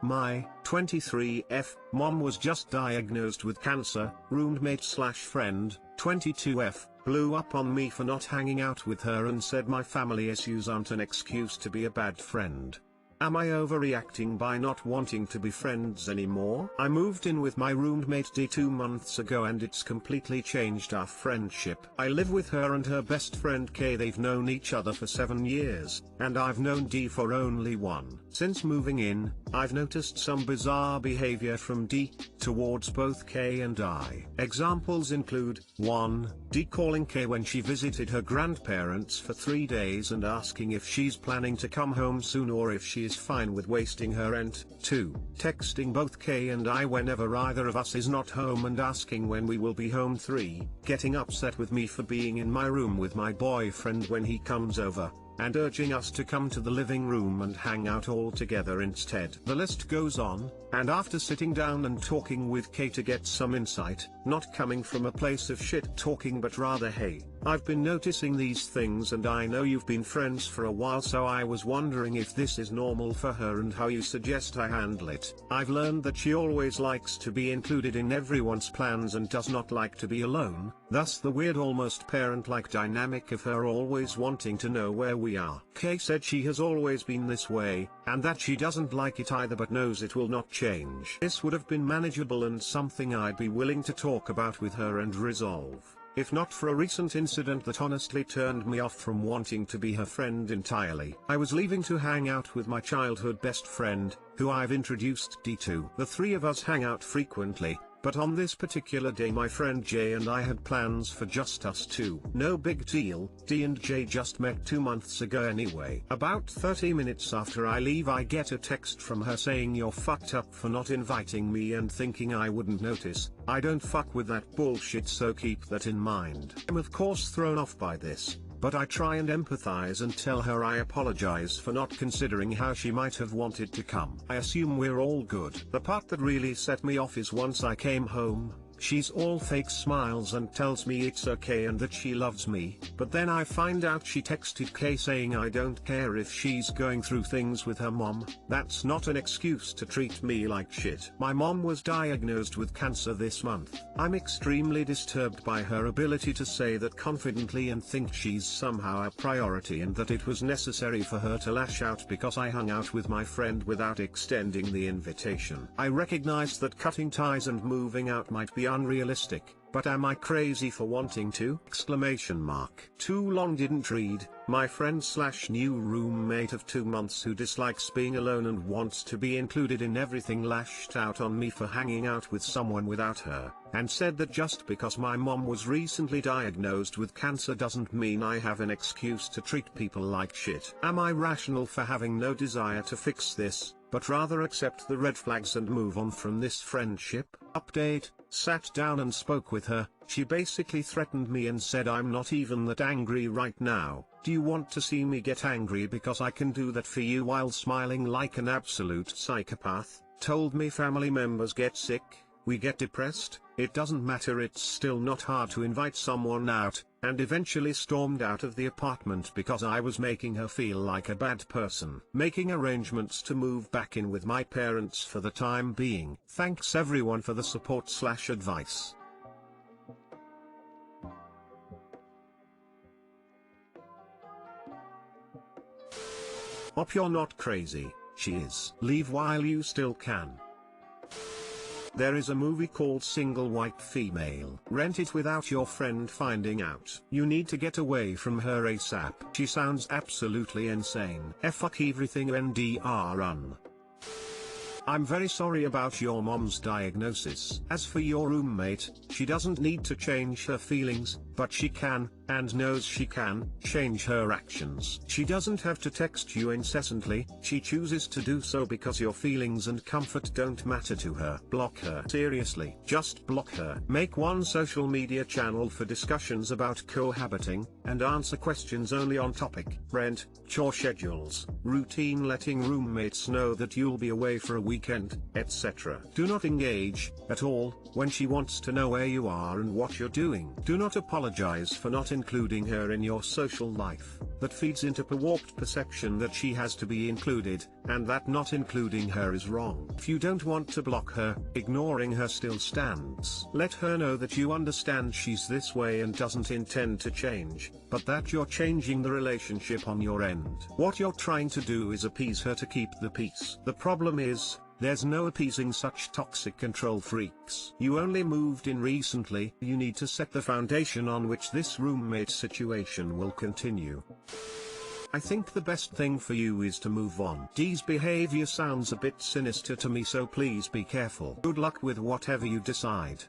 My 23F mom was just diagnosed with cancer. Roommate/friend 22F blew up on me for not hanging out with her and said my family issues aren't an excuse to be a bad friend. Am I overreacting by not wanting to be friends anymore? I moved in with my roommate D 2 months ago and it's completely changed our friendship. I live with her and her best friend K. They've known each other for 7 years, and I've known D for only 1. Since moving in, I've noticed some bizarre behavior from D towards both K and I. Examples include 1. D calling K when she visited her grandparents for 3 days and asking if she's planning to come home soon or if she is fine with wasting her rent. 2. Texting both K and I whenever either of us is not home and asking when we will be home. 3. Getting upset with me for being in my room with my boyfriend when he comes over, and urging us to come to the living room and hang out all together instead. The list goes on, and after sitting down and talking with Kay to get some insight, not coming from a place of shit talking but rather hey, I've been noticing these things and I know you've been friends for a while, so I was wondering if this is normal for her and how you suggest I handle it. I've learned that she always likes to be included in everyone's plans and does not like to be alone, thus the weird almost parent-like dynamic of her always wanting to know where we are. Kay said she has always been this way, and that she doesn't like it either but knows it will not change. This would have been manageable and something I'd be willing to talk about with her and resolve, if not for a recent incident that honestly turned me off from wanting to be her friend entirely. I was leaving to hang out with my childhood best friend, who I've introduced D to. The three of us hang out frequently, but on this particular day my friend Jay and I had plans for just us two. No big deal, D and Jay just met 2 months ago anyway. About 30 minutes after I leave I get a text from her saying you're fucked up for not inviting me and thinking I wouldn't notice. I don't fuck with that bullshit, so keep that in mind. I'm of course thrown off by this, but I try and empathize and tell her I apologize for not considering how she might have wanted to come. I assume we're all good. The part that really set me off is once I came home, she's all fake smiles and tells me it's okay and that she loves me, but then I find out she texted Kay saying I don't care if she's going through things with her mom. That's not an excuse to treat me like shit. My mom was diagnosed with cancer this month. I'm extremely disturbed by her ability to say that confidently and think she's somehow a priority and that it was necessary for her to lash out because I hung out with my friend without extending the invitation. I recognize that cutting ties and moving out might be unrealistic, but am I crazy for wanting to? Too long didn't read. My friend/new roommate of 2 months who dislikes being alone and wants to be included in everything lashed out on me for hanging out with someone without her, and said that just because my mom was recently diagnosed with cancer doesn't mean I have an excuse to treat people like shit. Am I rational for having no desire to fix this, but rather accept the red flags and move on from this friendship? Update: sat down and spoke with her. She basically threatened me and said I'm not even that angry right now. Do you want to see me get angry because I can do that for you, while smiling like an absolute psychopath? Told me family members get sick, we get depressed, it doesn't matter, it's still not hard to invite someone out, and eventually stormed out of the apartment because I was making her feel like a bad person. Making arrangements to move back in with my parents for the time being. Thanks everyone for the support/advice. Hope you're not crazy. She is. Leave while you still can. There is a movie called Single White Female. Rent it without your friend finding out. You need to get away from her ASAP. She sounds absolutely insane. Fuck everything NDR run. I'm very sorry about your mom's diagnosis. As for your roommate, she doesn't need to change her feelings, but she can, and knows she can, change her actions. She doesn't have to text you incessantly, she chooses to do so because your feelings and comfort don't matter to her. Block her. Seriously, just block her. Make one social media channel for discussions about cohabiting, and answer questions only on topic, rent, chore schedules, routine, letting roommates know that you'll be away for a weekend, etc. Do not engage, at all, when she wants to know where you are and what you're doing. Do not apologize apologize for not including her in your social life. That feeds into a warped perception that she has to be included, and that not including her is wrong. If you don't want to block her, ignoring her still stands. Let her know that you understand she's this way and doesn't intend to change, but that you're changing the relationship on your end. What you're trying to do is appease her to keep the peace. The problem is, there's no appeasing such toxic control freaks. You only moved in recently. You need to set the foundation on which this roommate situation will continue. I think the best thing for you is to move on. D's behavior sounds a bit sinister to me, so please be careful. Good luck with whatever you decide.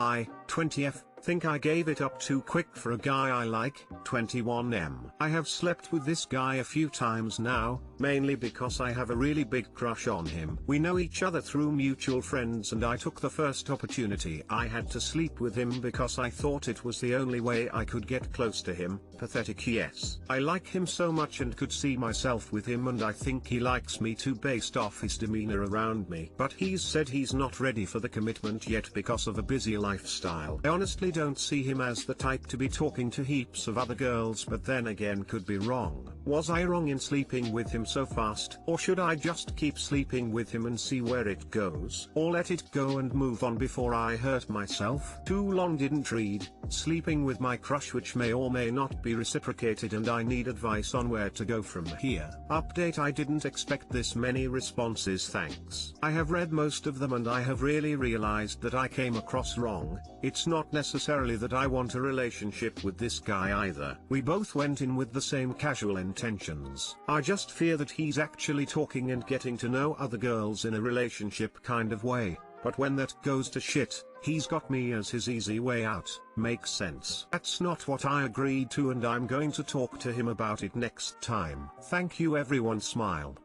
I, 20F, think I gave it up too quick for a guy I like, 21M. I have slept with this guy a few times now, mainly because I have a really big crush on him. We know each other through mutual friends and I took the first opportunity I had to sleep with him because I thought it was the only way I could get close to him. Pathetic, yes. I like him so much and could see myself with him, and I think he likes me too based off his demeanor around me. But he's said he's not ready for the commitment yet because of a busy lifestyle. I honestly don't see him as the type to be talking to heaps of other girls, but then again could be wrong. Was I wrong in sleeping with him so fast? Or should I just keep sleeping with him and see where it goes? Or let it go and move on before I hurt myself? Too long didn't read. Sleeping with my crush which may or may not be reciprocated, and I need advice on where to go from here. Update: I didn't expect this many responses, thanks. I have read most of them and I have really realized that I came across wrong. It's not necessarily that I want a relationship with this guy either. We both went in with the same casual intentions. I just fear that he's actually talking and getting to know other girls in a relationship kind of way. But when that goes to shit, he's got me as his easy way out. Makes sense. That's not what I agreed to, and I'm going to talk to him about it next time. Thank you everyone, smile.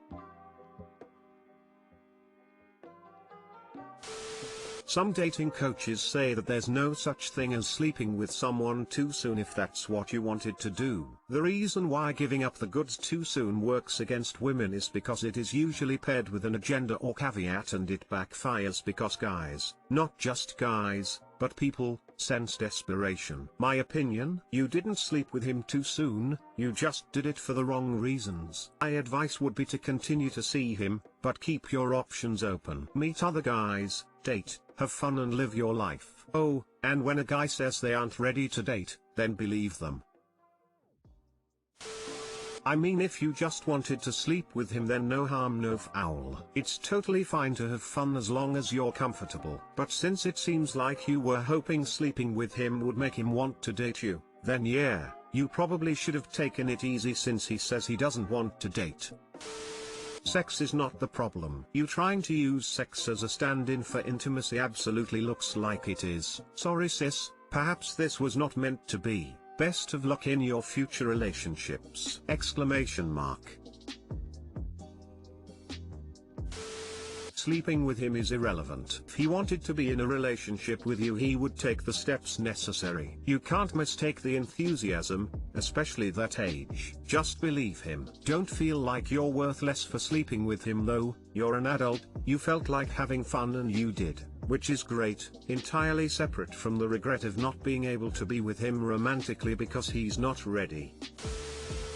Some dating coaches say that there's no such thing as sleeping with someone too soon if that's what you wanted to do. The reason why giving up the goods too soon works against women is because it is usually paired with an agenda or caveat, and it backfires because guys, not just guys, but people, sense desperation. My opinion: you didn't sleep with him too soon, you just did it for the wrong reasons. My advice would be to continue to see him, but keep your options open. Meet other guys, date, have fun and live your life. Oh, and when a guy says they aren't ready to date, then believe them. I mean, if you just wanted to sleep with him, then no harm no foul. It's totally fine to have fun as long as you're comfortable. But since it seems like you were hoping sleeping with him would make him want to date you, then yeah, you probably should have taken it easy since he says he doesn't want to date. Sex is not the problem. You trying to use sex as a stand-in for intimacy absolutely looks like it is. Sorry sis, perhaps this was not meant to be. Best of luck in your future relationships! Exclamation mark. Sleeping with him is irrelevant. If he wanted to be in a relationship with you, he would take the steps necessary. You can't mistake the enthusiasm, especially that age. Just believe him. Don't feel like you're worth less for sleeping with him though. You're an adult, you felt like having fun and you did, which is great, entirely separate from the regret of not being able to be with him romantically because he's not ready.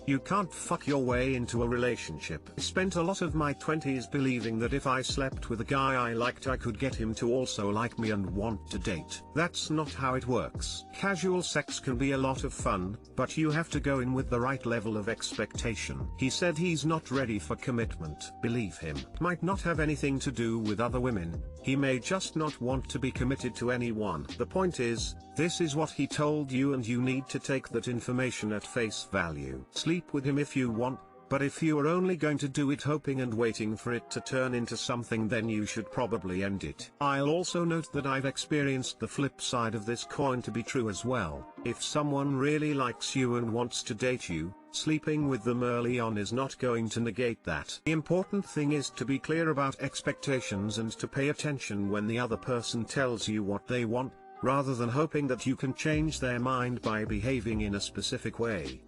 You can't fuck your way into a relationship. I spent a lot of my 20s believing that if I slept with a guy I liked, I could get him to also like me and want to date. That's not how it works. Casual sex can be a lot of fun, but you have to go in with the right level of expectation. He said he's not ready for commitment. Believe him. Might not have anything to do with other women. He may just not want to be committed to anyone. The point is, this is what he told you and you need to take that information at face value. Sleep with him if you want, but if you are only going to do it hoping and waiting for it to turn into something, then you should probably end it. I'll also note that I've experienced the flip side of this coin to be true as well. If someone really likes you and wants to date you, sleeping with them early on is not going to negate that. The important thing is to be clear about expectations and to pay attention when the other person tells you what they want, rather than hoping that you can change their mind by behaving in a specific way.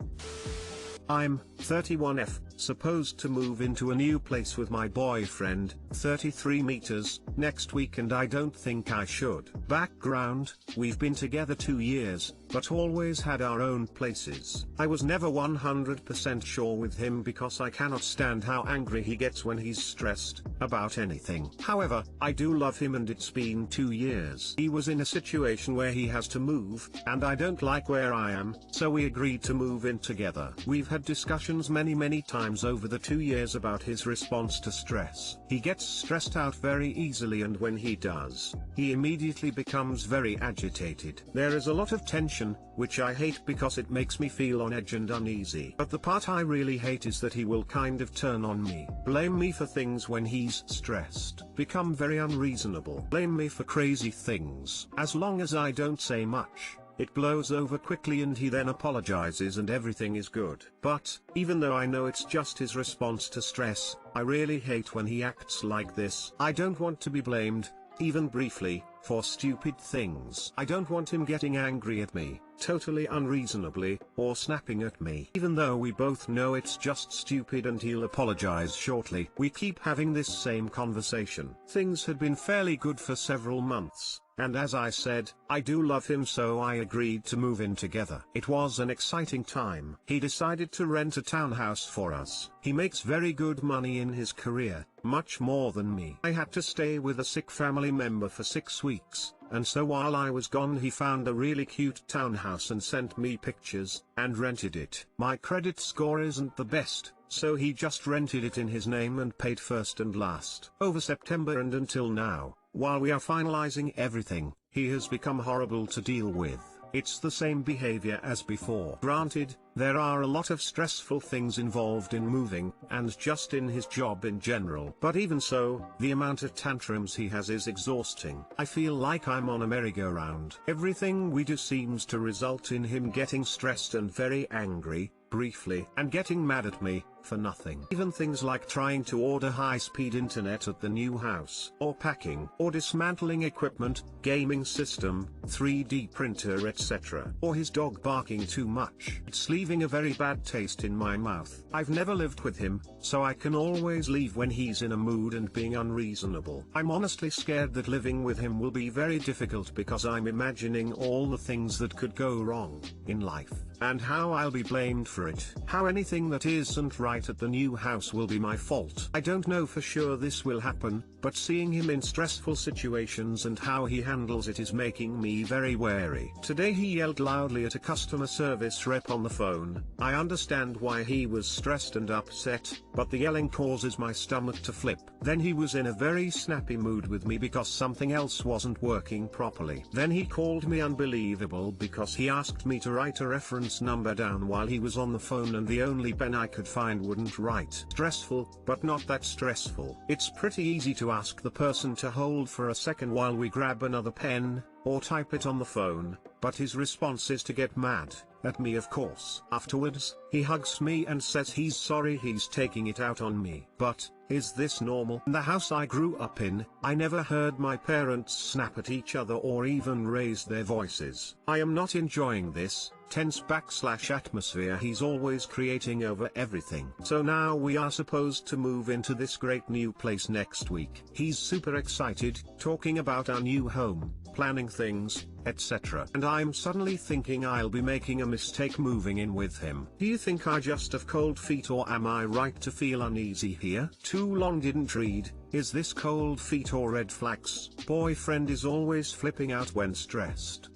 I'm 31F, supposed to move into a new place with my boyfriend, 33 meters, next week and I don't think I should. Background, we've been together 2 years, but always had our own places. I was never 100% sure with him because I cannot stand how angry he gets when he's stressed about anything. However, I do love him and it's been 2 years. He was in a situation where he has to move, and I don't like where I am, so we agreed to move in together. We've had discussions many times over the 2 years about his response to stress. He gets stressed out very easily, and when he does, he immediately becomes very agitated. There is a lot of tension, which I hate because it makes me feel on edge and uneasy. But the part I really hate is that he will kind of turn on me. Blame me for things when he's stressed. Become very unreasonable. Blame me for crazy things. As long as I don't say much, it blows over quickly and he then apologizes and everything is good. But, even though I know it's just his response to stress, I really hate when he acts like this. I don't want to be blamed, even briefly, for stupid things. I don't want him getting angry at me, totally unreasonably, or snapping at me. Even though we both know it's just stupid and he'll apologize shortly. We keep having this same conversation. Things had been fairly good for several months. And as I said, I do love him, so I agreed to move in together. It was an exciting time. He decided to rent a townhouse for us. He makes very good money in his career, much more than me. I had to stay with a sick family member for 6 weeks, and so while I was gone he found a really cute townhouse and sent me pictures, and rented it. My credit score isn't the best, so he just rented it in his name and paid first and last. Over September and until now, while we are finalizing everything, he has become horrible to deal with. It's the same behavior as before. Granted, there are a lot of stressful things involved in moving, and just in his job in general. But even so, the amount of tantrums he has is exhausting. I feel like I'm on a merry-go-round. Everything we do seems to result in him getting stressed and very angry, briefly, and getting mad at me, for nothing. Even things like trying to order high-speed internet at the new house, or packing, or dismantling equipment, gaming system, 3D printer, etc. Or his dog barking too much. It's leaving a very bad taste in my mouth. I've never lived with him, so I can always leave when he's in a mood and being unreasonable. I'm honestly scared that living with him will be very difficult because I'm imagining all the things that could go wrong in life, and how I'll be blamed for it. How anything that isn't right at the new house will be my fault. I don't know for sure this will happen, but seeing him in stressful situations and how he handles it is making me very wary. Today he yelled loudly at a customer service rep on the phone. I understand why he was stressed and upset, but the yelling causes my stomach to flip. Then he was in a very snappy mood with me because something else wasn't working properly. Then he called me unbelievable because he asked me to write a reference number down while he was on the phone and the only pen I could find wouldn't write. Stressful, but not that stressful. It's pretty easy to ask the person to hold for a second while we grab another pen, or type it on the phone, but his response is to get mad at me, of course. Afterwards, he hugs me and says he's sorry he's taking it out on me. But, is this normal? In the house I grew up in, I never heard my parents snap at each other or even raise their voices. I am not enjoying this tense atmosphere he's always creating over everything. So now we are supposed to move into this great new place next week. He's super excited, talking about our new home, planning things, etc. And I'm suddenly thinking I'll be making a mistake moving in with him. Do you think I just have cold feet, or am I right to feel uneasy here? Too long didn't read. Is this cold feet or red flags? Boyfriend is always flipping out when stressed.